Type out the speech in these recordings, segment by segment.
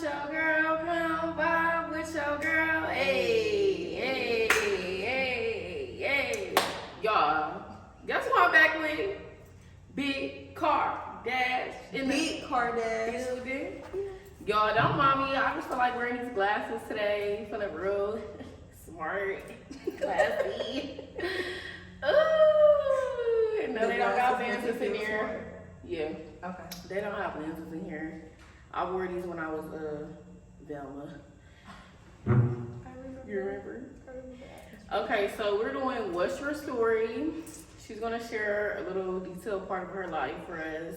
with your girl, come vibe with your girl. Hey, hey, hey, hey. Y'all, guess who I'm back with? Bigkardash in the Bigkardash building. Y'all, don't mind me. I just feel like wearing these glasses today. Feeling real smart, classy. Ooh, no, they don't got lenses in here. Yeah. Okay. They don't have lenses in here. I wore these when I was Velma. You remember? Okay, so we're doing What's Your Story? She's gonna share a little detailed part of her life for us.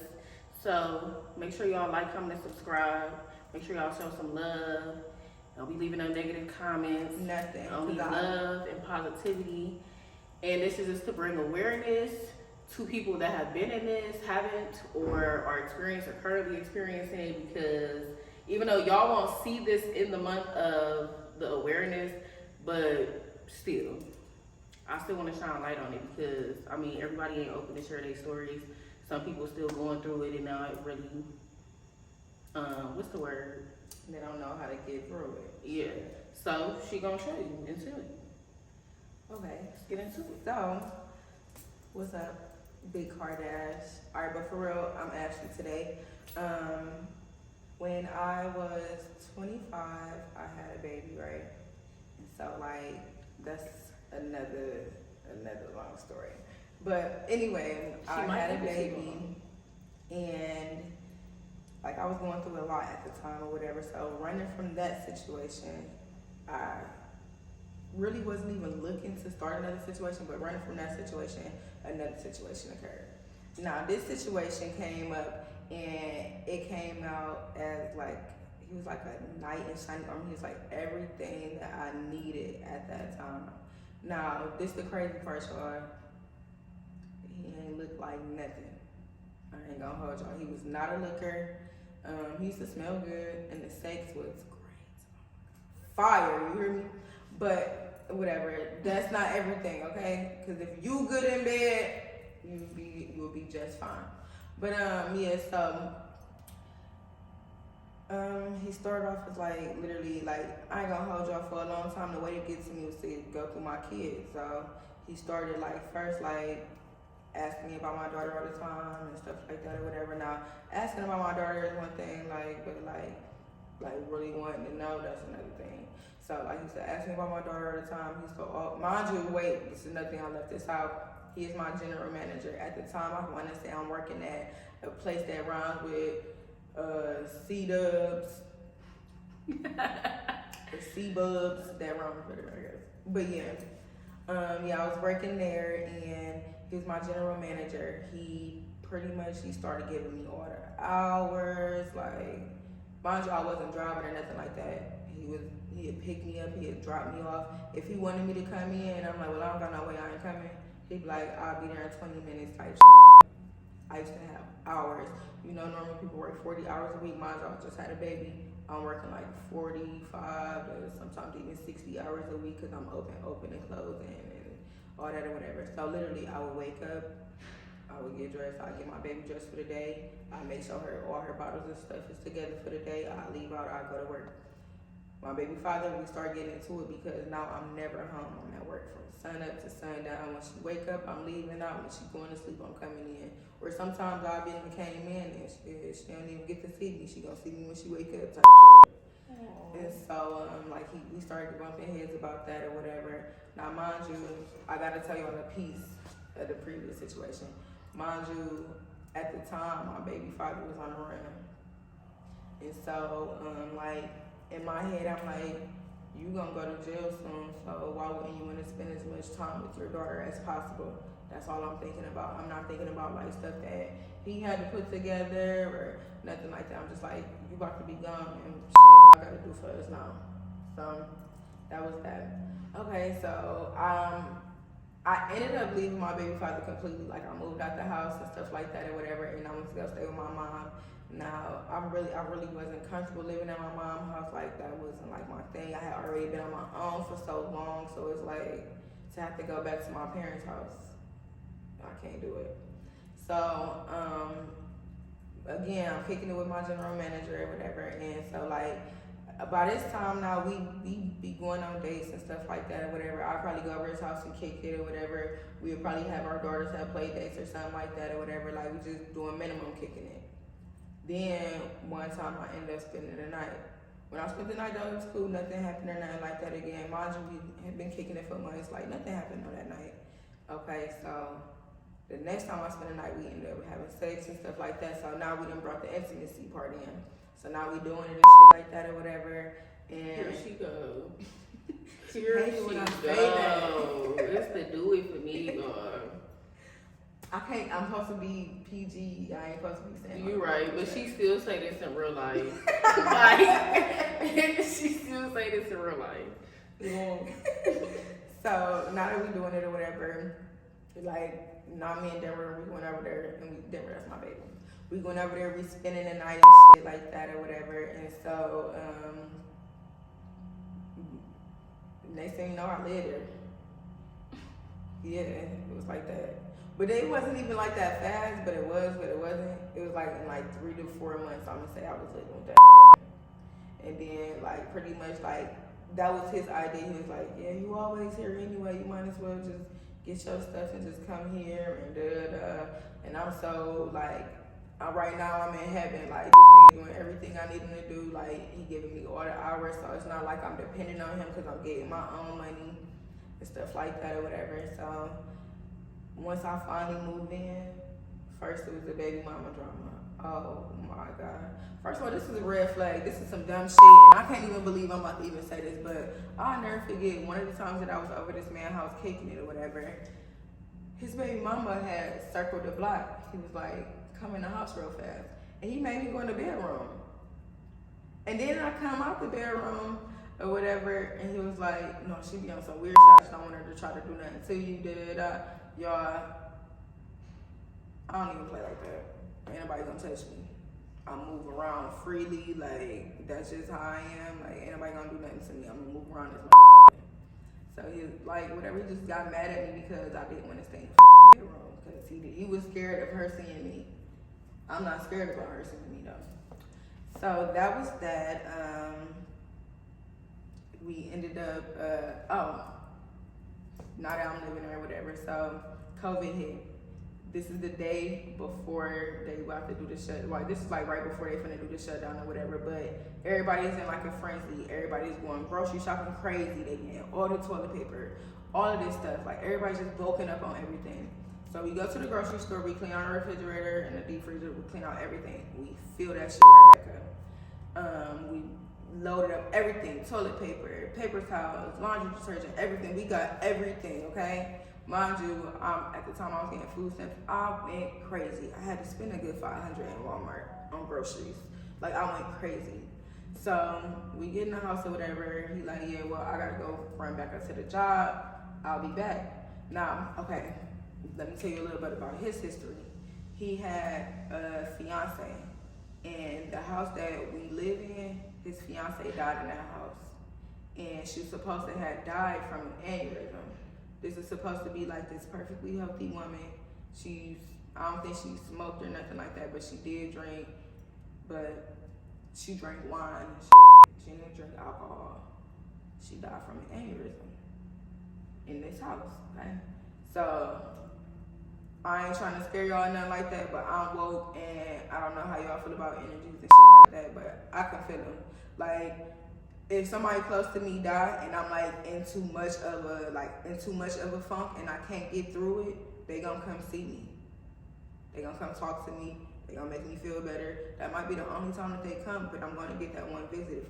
So make sure y'all like, comment, and subscribe. Make sure y'all show some love. Don't be leaving no negative comments. Nothing. Only love and positivity. And this is just to bring awareness to people that have been in this, haven't, or are experienced or currently experiencing it, because even though y'all won't see this in the month of the awareness, but still, I still want to shine light on it, because I mean, everybody ain't open to share their stories. Some people still going through it and not really, what's the word? They don't know how to get through it. Yeah. So she gonna show you into it. Okay. Let's get into it. So, what's up, Bigkardash? Alright, but for real, I'm Ashley today. When I was 25, I had a baby, right? And so, like, that's another long story. But anyway, I had a baby, and like I was going through a lot at the time or whatever. So running from that situation, I really wasn't even looking to start another situation, but running from that situation, another situation occurred. Now this situation came up, and it came out as like, he was like a knight in shining armor. He was like everything that I needed at that time. Now this the crazy part, y'all. He ain't look like nothing. I ain't gonna hold y'all. He was not a looker. He used to smell good, and the sex was great. Fire, you hear me? But whatever, that's not everything, okay? Because if you good in bed, you will be just fine. But yeah, so he started off as like literally like, I ain't gonna hold y'all for a long time. The way to get to me was to go through my kids. So he started like first like asking me about my daughter all the time and stuff like that or whatever. Now asking about my daughter is one thing, like, but like really wanting to know, that's another thing. So like he said, ask me about my daughter all the time. He's so, mind you, wait, this is another thing, I left this out. He is my general manager. At the time, I want to say I'm working at a place that rhymes with C-dubs, or C-bubs, that rhymes with it, I guess. But yeah, I was working there, and he was my general manager. He started giving me all the hours, like, mind you, I wasn't driving or nothing like that. He'd pick me up, he'd drop me off. If he wanted me to come in, I'm like, well, I don't got no way, I ain't coming. He'd be like, I'll be there in 20 minutes type shit. I used to have hours. You know, normally people work 40 hours a week. Mine, I just had a baby. I'm working like 45 to sometimes even 60 hours a week, because I'm open and closing and all that or whatever. So literally, I would wake up, I would get dressed, I'd get my baby dressed for the day, I make sure all her bottles and stuff is together for the day, I leave out, I go to work. My baby father, we start getting into it, because now I'm never home. I'm at work from sun up to sundown. When she wake up, I'm leaving out. When she's going to sleep, I'm coming in. Or sometimes I'll be in the came in, and she don't even get to see me. She gonna see me when she wake up type shit. And so like we started bumping heads about that or whatever. Now mind you, I gotta tell you on a piece of the previous situation. Mind you, at the time my baby father was on the run. And so like in my head I'm like, you gonna go to jail soon, so why wouldn't you want to spend as much time with your daughter as possible? That's all I'm thinking about. I'm not thinking about like stuff that he had to put together or nothing like that. I'm just like, you about to be gone, and shit, what I gotta do for us now. So that was that. Okay, so I ended up leaving my baby father completely. Like I moved out the house and stuff like that or whatever, and I went to go stay with my mom. Now I really wasn't comfortable living at my mom's house. Like that wasn't like my thing. I had already been on my own for so long, so it's like to have to go back to my parents' house, I can't do it. So again, I'm kicking it with my general manager or whatever. And so like by this time now, we be going on dates and stuff like that or whatever. I'll probably go over his house and kick it or whatever. We would probably have our daughters have play dates or something like that or whatever. Like we just doing minimum kicking it. Then one time I ended up spending the night. When I spent the night though, it was cool. Nothing happened or nothing like that again. Mind you, we had been kicking it for months. Like nothing happened on that night. Okay, so the next time I spent the night, we ended up having sex and stuff like that. So now we done brought the intimacy part in. So now we doing it and shit like that or whatever. And here she go. Here Here when I she say go. It's the do it for me, dog. I can't. I'm supposed to be PG. I ain't supposed to be saying. You right, but she still say this in real life. Like she still say this in real life. Yeah. So now that we doing it or whatever, like now me and Denver, we going over there, and Denver, that's my baby. We going over there, we spending the night and shit like that or whatever. And so next thing you know, I lived there. Yeah, it was like that. But it wasn't even like that fast, but it wasn't. It was like in like 3 to 4 months, I'm gonna say I was living with that nigga. And then like pretty much like that was his idea. He was like, yeah, you always here anyway, you might as well just get your stuff and just come here and da. And I'm so like, right now I'm in heaven. Like this nigga doing everything I need him to do. Like he giving me all the hours, so it's not like I'm dependent on him because I'm getting my own money and stuff like that or whatever. So once I finally moved in, first it was the baby mama drama. Oh my God. First of all, this is a red flag. This is some dumb shit. And I can't even believe I'm about to even say this, but I'll never forget one of the times that I was over this man's house kicking it or whatever. His baby mama had circled the block. He was like, come in the house real fast. And he made me go in the bedroom. And then I come out the bedroom or whatever, and he was like, no, she be on some weird shit. I just don't want her to try to do nothing to you, Y'all, I don't even play like that. Ain't nobody gonna touch me. I move around freely, like that's just how I am. Like ain't nobody gonna do nothing to me. I'm gonna move around this motherfucker. So he like whatever, he just got mad at me because I didn't want to stay in the fucking bedroom because he was scared of her seeing me. I'm not scared about her seeing me though. So that was that. We ended up now that I'm living there or whatever. So COVID hit. This is the day before they about to do the shut. Like this is like right before they finna do the shutdown or whatever. But everybody's in like a frenzy. Everybody's going grocery shopping crazy. They getting all the toilet paper, all of this stuff. Like everybody's just bulking up on everything. So we go to the grocery store. We clean out our refrigerator and the deep freezer. We clean out everything. We fill that shit right back up. We loaded up everything: toilet paper, paper towels, laundry detergent, everything. We got everything. Okay. Mind you, at the time I was getting food stamps, I went crazy. I had to spend a good $500 in Walmart on groceries. Like I went crazy. So we get in the house or whatever. He like, yeah, well, I gotta go run back up to the job. I'll be back. Now, okay, let me tell you a little bit about his history. He had a fiance, and the house that we live in, his fiance died in that house, and she was supposed to have died from an aneurysm. This is supposed to be like this perfectly healthy woman. I don't think she smoked or nothing like that, but she did drink. But she drank wine and shit. She didn't drink alcohol. She died from an aneurysm in this house, okay? So I ain't trying to scare y'all or nothing like that, but I'm woke and I don't know how y'all feel about energies and shit like that, but I can feel them. Like, if somebody close to me die and I'm like in too much of a funk and I can't get through it, they gonna come see me. They gonna come talk to me. They gonna make me feel better. That might be the only time that they come, but I'm gonna get that one visit.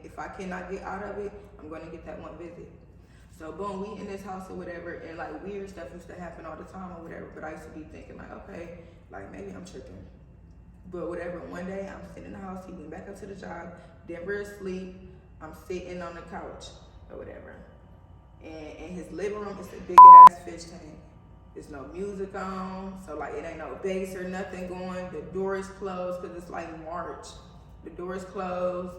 If I cannot get out of it, I'm gonna get that one visit. So boom, we in this house or whatever, and like weird stuff used to happen all the time or whatever. But I used to be thinking like, okay, like maybe I'm tripping. But whatever. One day I'm sitting in the house. He went back up to the job. Denver is asleep. I'm sitting on the couch or whatever. And in his living room, it's a big ass fish tank. There's no music on, so like it ain't no bass or nothing going. The door is closed because it's like March. The door is closed,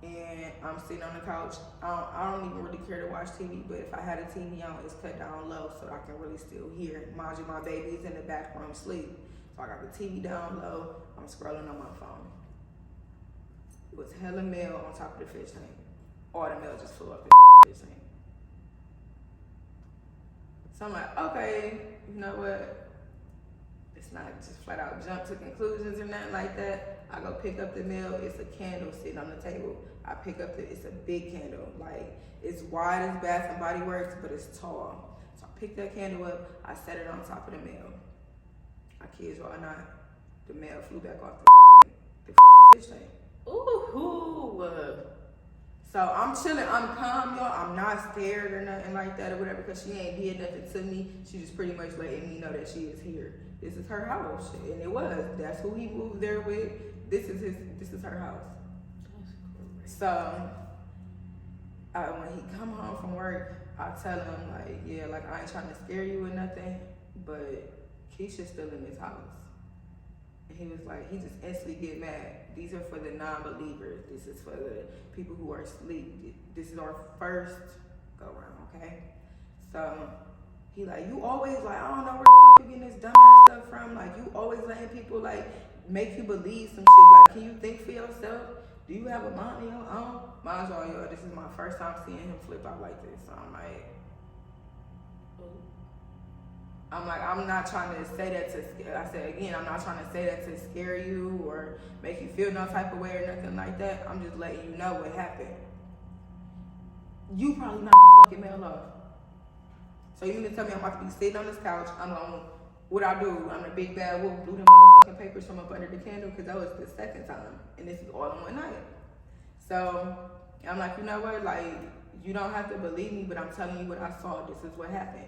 and I'm sitting on the couch. I don't even really care to watch TV, but if I had a TV on, it's cut down low so I can really still hear. Mind you, my baby's in the back room asleep. So I got the TV down low. I'm scrolling on my phone. It was hella mail on top of the fish tank. All the mail just flew up the fish tank. So I'm like, okay, you know what? It's not just flat out jump to conclusions or nothing like that. I go pick up the mail. It's a candle sitting on the table. I pick up it's a big candle. Like, it's wide as Bath and Body Works, but it's tall. So I picked that candle up. I set it on top of the mail. I kid you all not. The mail flew back off the fucking fish tank. Ooh. So I'm chilling, I'm calm, y'all. I'm not scared or nothing like that or whatever, because she ain't did nothing to me. She just pretty much letting me know that she is here. This is her house, and it was. That's who he moved there with. This is her house. So when he come home from work, I tell him like, yeah, like I ain't trying to scare you or nothing, but Keisha's still in this house. And he was like, he just instantly get mad. These are for the non-believers. This is for the people who are asleep. This is our first go round, okay? So he like, you always like, I don't know where the fuck you getting this dumbass stuff from. Like, you always letting people like make you believe some shit. Like, can you think for yourself? Do you have a mind of your own? Mind y'all, this is my first time seeing him flip out like this. So I'm not trying to say that to, I said again, I'm not trying to say that to scare you or make you feel no type of way or nothing like that. I'm just letting you know what happened. You probably knocked the fucking mail off. So you mean to tell me I'm about to be sitting on this couch, what I do, I'm the big bad wolf, blew them motherfucking papers from up under the candle, because that was the second time, and this is all in one night. So I'm like, you know what, like, you don't have to believe me, but I'm telling you what I saw, this is what happened.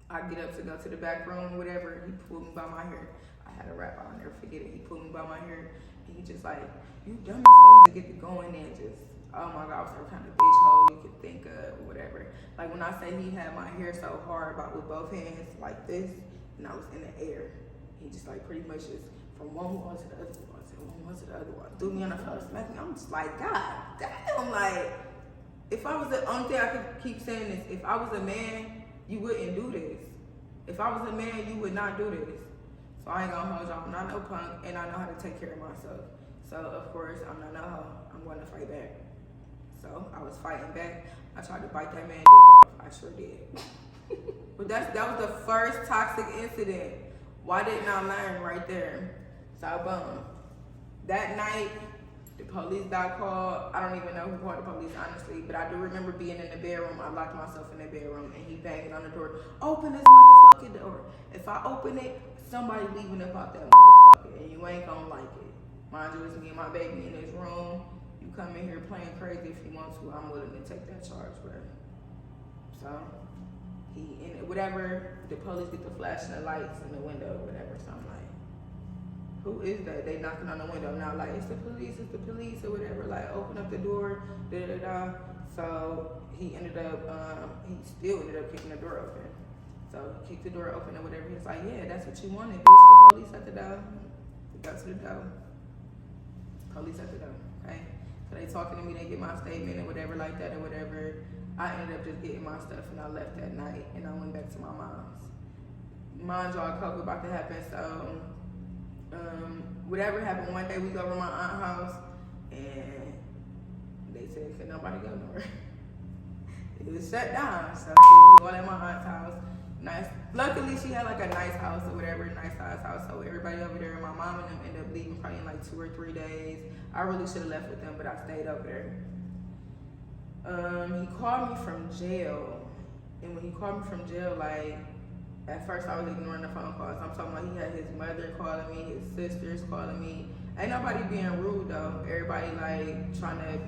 I get up to go to the back room, whatever, he pulled me by my hair. I had a rap, I'll never forget it. He pulled me by my hair, and he just like, you dumb as fuck to get to going in, just, oh my God, I was every kind of bitch hole you could think of, or whatever. Like when I say he had my hair so hard, about with both hands, like this, and I was in the air. He just like pretty much just from one wall to the other wall, to one wall to the other wall, threw me on the floor, smacked me. I'm just like, God damn, like, if I was the only thing I could keep saying is, if I was a man, you wouldn't do this. If I was a man, you would not do this. So I ain't gonna hold y'all. I'm not no punk, and I know how to take care of myself. So of course, I'm not no hoe. I'm going to fight back. So I was fighting back. I tried to bite that man's dick off. I sure did. But that was the first toxic incident. Why didn't I learn right there? So boom. That night, the police got called. I don't even know who called the police, honestly, but I do remember being in the bedroom. I locked myself in the bedroom, and he banging on the door. Open this motherfucking door. If I open it, somebody leaving up out that motherfucker, and you ain't gonna like it. Mind you, it's me and my baby in this room. You come in here playing crazy if you want to. I'm willing to take that charge, bro. So whatever, the police get the flashing the lights in the window, whatever. So I'm like, who is that? They knocking on the window now, like, it's the police, or whatever. Like, open up the door, da da da. So he still ended up kicking the door open. So he kicked the door open or whatever. He's like, yeah, that's what you wanted, bitch. The police at the door. We go to the door. Police at the door, okay? So they talking to me, they get my statement or whatever like that or whatever. I ended up just getting my stuff and I left that night and I went back to my mom's. Mind y'all, COVID about to happen, so whatever happened, one day we go over to my aunt's house and they said, could nobody go nowhere. It was shut down, so we all at my aunt's house. Nice. Luckily, she had like a nice house or whatever, nice size house, so everybody over there, my mom and them ended up leaving probably in like 2 or 3 days. I really should have left with them, but I stayed over there. He called me from jail, and when he called me from jail, like, at first I was ignoring the phone calls. I'm talking about he had his mother calling me, his sisters calling me. Ain't nobody being rude though. Everybody like trying to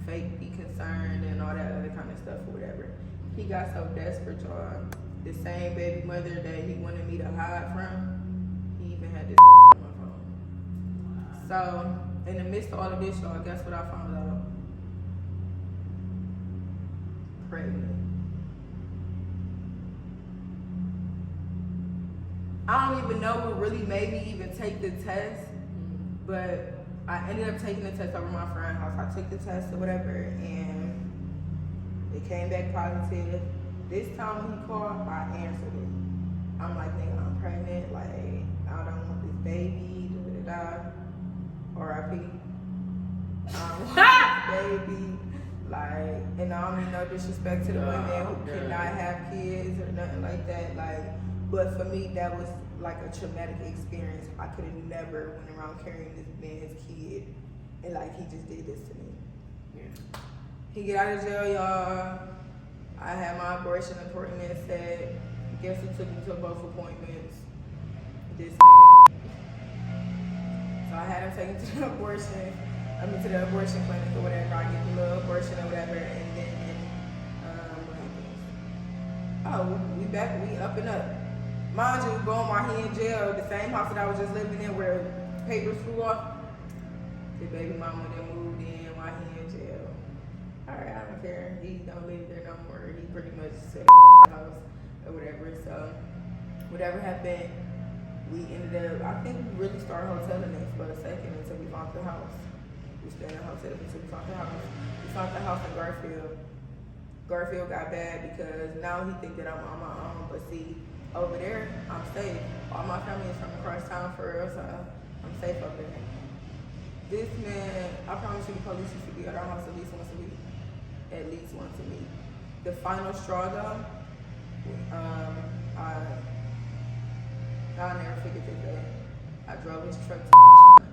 fake be concerned and all that other kind of stuff or whatever. He got so desperate, y'all. The same baby mother that he wanted me to hide from, he even had this on my phone. So, in the midst of all of this, y'all, guess what I found out? Pregnant. I don't even know what really made me even take the test, but I ended up taking the test over my friend's house. I took the test or whatever, and it came back positive. This time when he called, I answered it. I'm like, nigga, I'm pregnant. Like, I don't want this baby, R.I.P. Baby, like, and I don't mean no disrespect to the women who could not have kids or nothing like that, like, but for me that was like a traumatic experience. I could have never went around carrying this man's kid, and like he just did this to me. Yeah. He get out of jail, y'all. I had my abortion appointment set. Guess who took me to both appointments? This nigga. So I had him taken to the abortion. To the abortion clinic or whatever. I get the little abortion or whatever, and then what happens? Oh, we back. We up and up. Mind you, boom, while he in jail, the same house that I was just living in, where papers flew off. The baby mama then moved in while he in jail. Alright, I don't care. He don't live there no more. He pretty much set up the house or whatever. So whatever happened, we ended up, I think we really started hoteling it for a second until we found the house. We stayed in a hotel until we found the house. We found the house in Garfield. Garfield got bad because now he think that I'm on my own, but see, over there, I'm safe. All my family is from across town for real, so I'm safe over there. This man, I promise you, the police used to be at our house at least once a week. At least once a week. The final straw though, I'll never forget this day. I drove his truck to Beach Mount.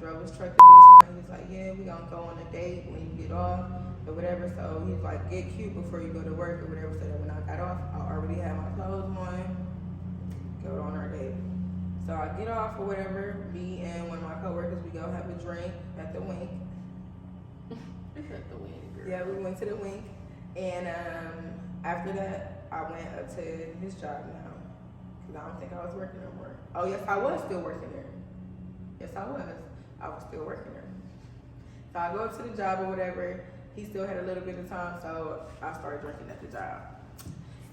He was like, yeah, we gonna go on a date when you get off or whatever. So he was like, get cute before you go to work or whatever. So that when I got off, I already had my clothes on. Go on our date. So I get off or whatever. Me and one of my coworkers, we go have a drink at the Wink. It's at the Wink, girl. Yeah, we went to the Wink, and after that, I went up to his job now, because I don't think I was working no more. Oh yes, I was still working there. Yes, I was. I was still working there. So I go up to the job or whatever. He still had a little bit of time, so I started drinking at the job.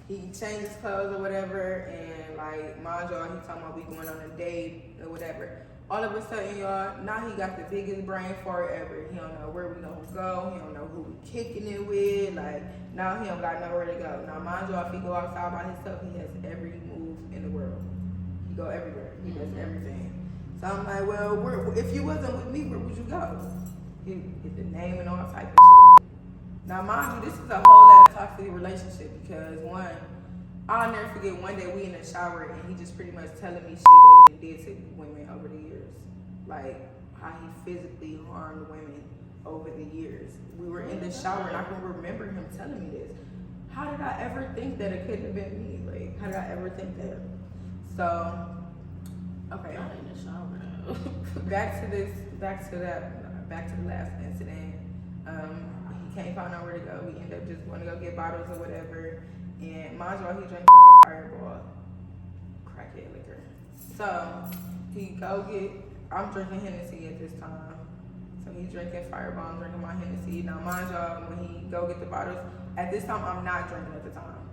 He changed his clothes or whatever, and like, mind y'all, he talking about we going on a date or whatever. All of a sudden, y'all, now he got the biggest brain fart ever. He don't know where we gonna go. He don't know who we kicking it with. Like, now he don't got nowhere to go. Now, mind y'all, if he go outside by himself, he has every move in the world. He go everywhere. He does everything. So I'm like, well, if you wasn't with me, where would you go? He get the name and all type of shit. Now, mind you, this is a whole ass toxic relationship because one, I'll never forget one day we in the shower and he just pretty much telling me shit that he did to women over the years. Like how he physically harmed women over the years. We were in the shower and I can remember him telling me this. How did I ever think that it couldn't have been me? Like, how did I ever think that? So, okay. Not in the shower though. back to the last incident. He can't find nowhere to go. We end up just going to go get bottles or whatever. And mind y'all, he drank fucking Fireball, crackhead liquor. So he go get, I'm drinking Hennessy at this time. So he's drinking Fireball, I'm drinking my Hennessy. Now mind y'all, when he go get the bottles, at this time I'm not drinking at the time.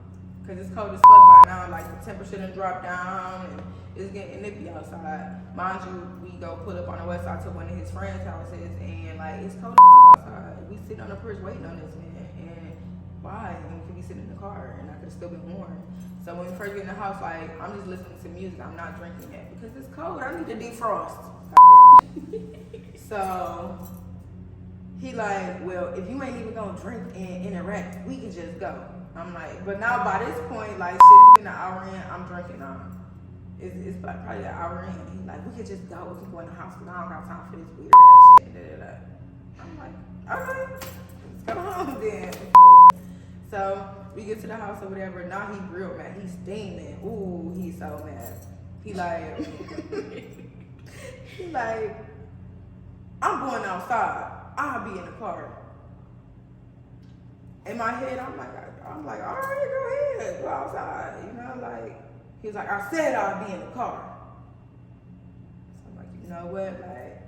Cause it's cold as fuck by now, like the temperature done dropped down and it's getting nippy outside. Mind you, we go pull up on the west side to one of his friends' houses and like it's cold as fuck outside. We sitting on the porch waiting on this man and why? And we could be sitting in the car and I could have still been warm. So when we first get in the house, like I'm just listening to music, I'm not drinking that because it's cold. I need to defrost. So he like, well, if you ain't even gonna drink and interact, we can just go. I'm like, but now by this point, like shit's been an hour in, I'm drinking on. It's like probably an hour in. He's like, we could just go, we can go in the house because I don't got time for this weird ass shit. Da, da, da. I'm like, alright, let's go home then. So we get to the house or whatever. Now he real mad. He's steaming. Ooh, he's so mad. He like, he like, I'm going outside. I'll be in the car. In my head, I'm like, all right, go ahead, go outside. You know, like, he was like, I said I'll be in the car. So I'm like, you know what, like,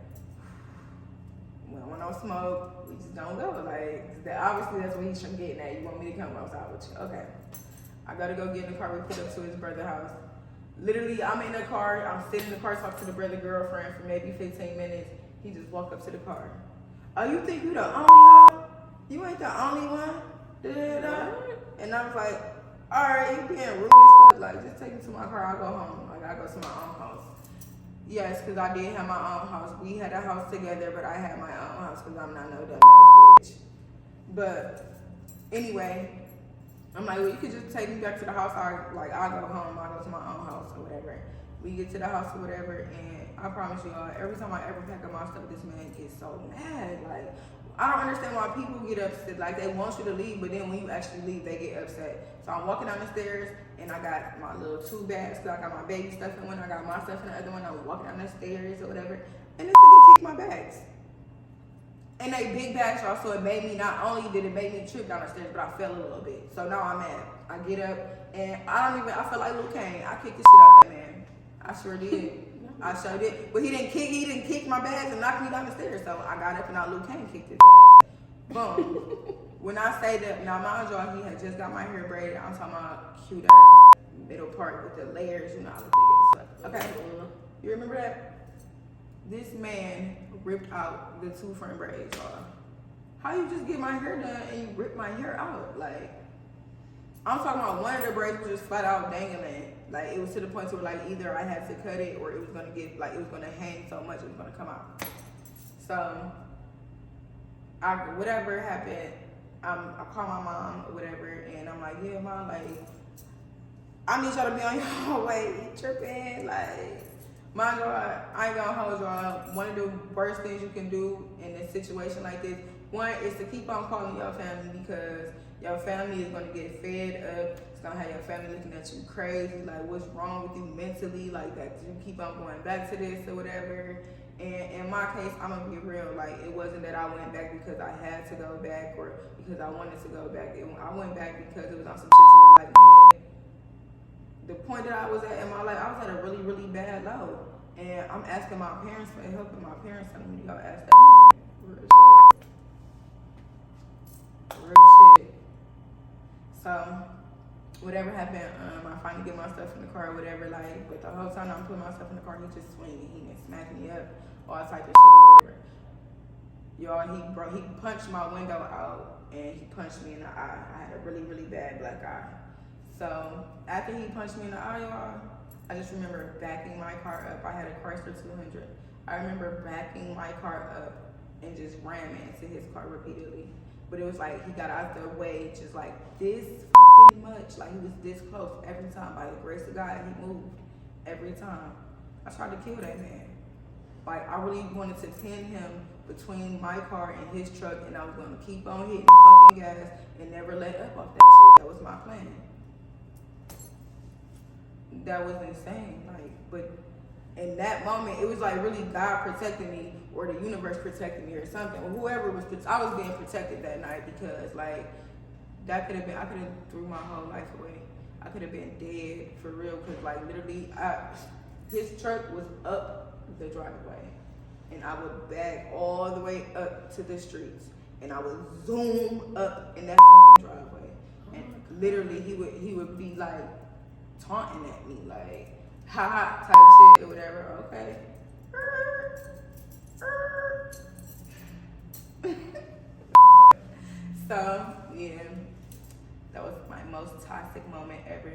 we don't want no smoke. We just don't go. Like, obviously that's what he's trying to get at. You want me to come outside with you? Okay. I gotta go get in the car. We put up to his brother's house. Literally, I'm in the car. I'm sitting in the car, talking to the brother girlfriend for maybe 15 minutes. He just walked up to the car. Oh, you think you the only one? You ain't the only one? Da-da-da. And I was like, alright, you being rude as fuck. Like, just take me to my car. I'll go home. Like, I go to my own house. Yes, because I did have my own house. We had a house together, but I had my own house because I'm not no dumbass bitch. But anyway, I'm like, well, you could just take me back to the house. I'll go home. I'll go to my own house or whatever. We get to the house or whatever, and I promise you all, every time I ever pack up my stuff, this man gets so mad. Like, I don't understand why people get upset. Like, they want you to leave, but then when you actually leave, they get upset. So I'm walking down the stairs, and I got my little 2 bags. So I got my baby stuff in one, I got my stuff in the other one. I'm walking down the stairs or whatever, and this nigga kicked my bags. And they big bags, y'all, so it made me, not only did it make me trip down the stairs, but I fell a little bit. So now I'm mad. I get up, and I feel like Lil Kane. I kicked the shit out that man. I sure did. I sure did. But he didn't kick my bags and knock me down the stairs. So I got up and now Lil Kane kicked his ass. Boom. When I say that, now mind y'all, he had just got my hair braided. I'm talking about cute ass middle part with the layers. You know, I look big as fuck. Okay. You remember that? This man ripped out the 2 front braids, y'all. How you just get my hair done and you rip my hair out? Like, I'm talking about one of the braids was just flat out dangling. Like, it was to the point where, like, either I had to cut it or it was gonna get, like, it was gonna hang so much it was gonna come out. So, whatever happened, I called my mom or whatever, and I'm like, yeah, mom, like, I need y'all to be on your way, tripping, like, mind y'all, I ain't gonna hold y'all. One of the worst things you can do in a situation like this, one is to keep on calling your family, because your family is gonna get fed up. It's gonna have your family looking at you crazy, like, what's wrong with you mentally, like, that you keep on going back to this or whatever. And in my case, I'm gonna be real, like, it wasn't that I went back because I had to go back or because I wanted to go back. I went back because it was on some shit where, like, nigga, the point that I was at in my life, I was at a really, really bad low. And I'm asking my parents for help, and my parents telling me to go ask that nigga. Real shit. Real shit. So, whatever happened, I finally get my stuff in the car or whatever, like, but the whole time I'm putting my stuff in the car, he just swinging, he been smacking me up, all type of shit or whatever. Y'all, he punched my window out, and he punched me in the eye. I had a really, really bad black eye. So, after he punched me in the eye, y'all, I just remember backing my car up. I had a Chrysler 200. I remember backing my car up and just ramming into his car repeatedly. But it was like he got out the way just like this fucking much. Like he was this close every time. By the grace of God, he moved every time. I tried to kill that man. Like, I really wanted to pin him between my car and his truck, and I was going to keep on hitting fucking gas and never let up off that shit. That was my plan. That was insane. Like, but in that moment, it was like really God protecting me, or the universe protecting me, or something. Or whoever was, I was being protected that night, because like that could have been, I could have threw my whole life away. I could have been dead for real, because like literally, his truck was up the driveway, and I would back all the way up to the streets, and I would zoom up in that fucking driveway, and literally he would be like taunting at me, like, haha, type shit or whatever. Okay. So, yeah, that was my most toxic moment ever.